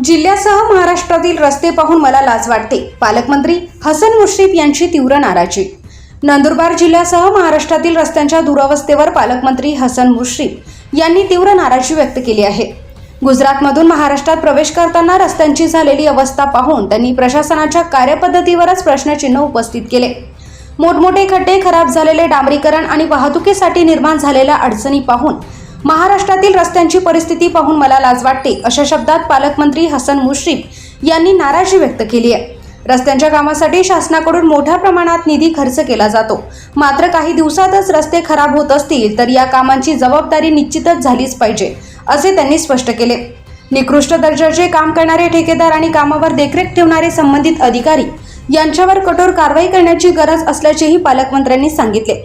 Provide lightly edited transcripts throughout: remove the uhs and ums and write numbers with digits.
जिल्ह्यासह महाराष्ट्रातील रस्ते पाहून मला लाज वाटते. पालकमंत्री हसन मुश्रीफ यांची तीव्र नाराजी. नंदुरबार जिल्ह्यासह महाराष्ट्रातील रस्त्यांच्या दुरवस्थेवर पालकमंत्री हसन मुश्रीफ यांनी तीव्र नाराजी व्यक्त केली आहे. गुजरातमधून महाराष्ट्रात प्रवेश करताना रस्त्यांची झालेली अवस्था पाहून त्यांनी प्रशासनाच्या कार्यपद्धतीवरच प्रश्नचिन्ह उपस्थित केले. मोठमोठे खड्डे, खराब झालेले डांबरीकरण आणि वाहतुकीसाठी निर्माण झालेल्या अडचणी पाहून महाराष्ट्रातील रस्त्यांची परिस्थिती पाहून मला लाज वाटते, अशा शब्दात पालकमंत्री हसन मुश्रीफ यांनी नाराजी व्यक्त केली आहे. रस्त्यांच्या कामासाठी शासनाकडून मोठ्या प्रमाणात निधी खर्च केला जातो, मात्र काही दिवसातच रस्ते खराब होत असतील तर या कामांची जबाबदारी निश्चितच झालीच पाहिजे, असे त्यांनी स्पष्ट केले. निकृष्ट दर्जाचे काम करणारे ठेकेदार आणि कामावर देखरेख ठेवणारे संबंधित अधिकारी यांच्यावर कठोर कारवाई करण्याची गरज असल्याचेही पालकमंत्र्यांनी सांगितले.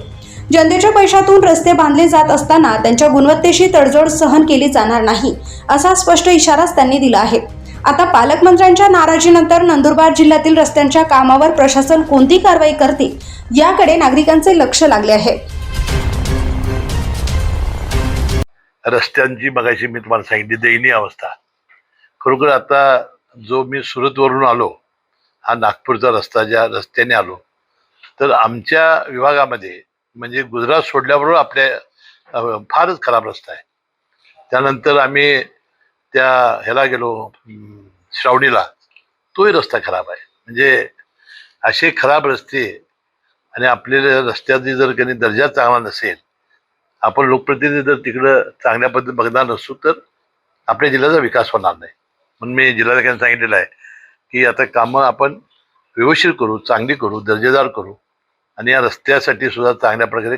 जनतेच्या पैशातून रस्ते बांधले जात असताना त्यांच्या गुणवत्तेशी तडजोड सहन केली जाणार नाही, असा स्पष्ट इशाराच त्यांनी दिला आहे. आता पालकमंत्र्यांच्या नाराजीनंतर नंदुरबार जिल्ह्यातील रस्त्यांच्या कामावर प्रशासन कोणती कारवाई करते याकडे नागरिकांचे लक्ष लागले आहे. रस्त्यांची मगाशी मी तुम्हाला सांगितली दयनीय अवस्था. खरोखर आता जो मी सुरतवरून आलो, हा नागपूरचा रस्ता, ज्या रस्त्याने आलो, तर आमच्या विभागामध्ये म्हणजे गुजरात सोडल्याबरोबर आपल्या फारच खराब रस्ता आहे. त्यानंतर आम्ही त्या ह्याला गेलो श्रावणीला, तोही रस्ता खराब आहे. म्हणजे असे खराब रस्ते आणि आपल्या रस्त्याची जर काही दर्जा चांगला नसेल, आपण लोकप्रतिनिधी जर तिकडं चांगल्या पद्धतीने बघणार नसू तर आपल्या जिल्ह्याचा विकास होणार नाही. म्हणून मी जिल्हाधिकाऱ्यांनी सांगितलेलं आहे की आता कामं आपण व्यवस्थित करू, चांगली करू, दर्जेदार करू आणि या रस्त्यासाठी सुद्धा चांगल्या प्रकारे